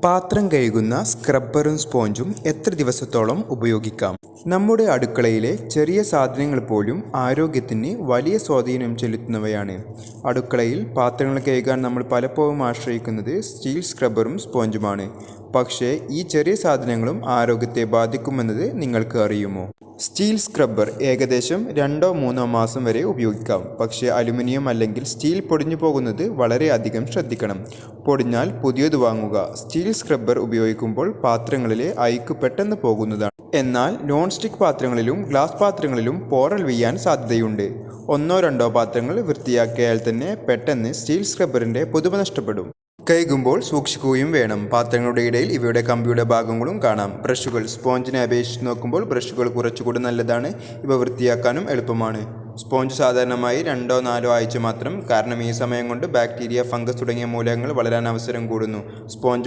പാത്രം കഴുകുന്ന സ്ക്രബ്ബറും സ്പോഞ്ചും എത്ര ദിവസത്തോളം ഉപയോഗിക്കാം? നമ്മുടെ അടുക്കളയിലെ ചെറിയ സാധനങ്ങൾ പോലും ആരോഗ്യത്തിന് വലിയ സ്വാധീനം ചെലുത്തുന്നവയാണ്. അടുക്കളയിൽ പാത്രങ്ങൾ കഴുകാൻ നമ്മൾ പലപ്പോഴും ആശ്രയിക്കുന്നത് സ്റ്റീൽ സ്ക്രബ്ബറും സ്പോഞ്ചുമാണ്. പക്ഷേ ഈ ചെറിയ സാധനങ്ങളും ആരോഗ്യത്തെ ബാധിക്കുമെന്നത് നിങ്ങൾക്ക് അറിയുമോ? സ്റ്റീൽ സ്ക്രബ്ബർ ഏകദേശം 2-3 മാസം വരെ ഉപയോഗിക്കാം. പക്ഷേ അലുമിനിയം അല്ലെങ്കിൽ സ്റ്റീൽ പൊടിഞ്ഞു പോകുന്നത് വളരെയധികം ശ്രദ്ധിക്കണം. പൊടിഞ്ഞാൽ പുതിയത് വാങ്ങുക. സ്റ്റീൽ സ്ക്രബ്ബർ ഉപയോഗിക്കുമ്പോൾ പാത്രങ്ങളിലെ അഴുക്ക് പെട്ടെന്ന് പോകുന്നതാണ്. എന്നാൽ നോൺ സ്റ്റിക്ക് പാത്രങ്ങളിലും ഗ്ലാസ് പാത്രങ്ങളിലും പോറൽ വീഴാൻ സാധ്യതയുണ്ട്. 1-2 പാത്രങ്ങൾ വൃത്തിയാക്കിയാൽ തന്നെ പെട്ടെന്ന് സ്റ്റീൽ സ്ക്രബ്ബറിൻ്റെ പുതുമ നഷ്ടപ്പെടും. കഴുകുമ്പോൾ സൂക്ഷിക്കുകയും വേണം. പാത്രങ്ങളുടെ ഇടയിൽ ഇവയുടെ കമ്പിയുടെ ഭാഗങ്ങളും കാണാം. ബ്രഷുകൾ സ്പോഞ്ചിനെ അപേക്ഷിച്ച് നോക്കുമ്പോൾ ബ്രഷുകൾ കുറച്ചുകൂടി നല്ലതാണ്. ഇവ വൃത്തിയാക്കാനും എളുപ്പമാണ്. സ്പോഞ്ച് സാധാരണയായി 2-4 ആഴ്ച മാത്രം, കാരണം ഈ സമയം കൊണ്ട് ബാക്ടീരിയ, ഫംഗസ് തുടങ്ങിയ മൂലകങ്ങൾ വളരാൻ അവസരം കൂടുന്നു. സ്പോഞ്ച്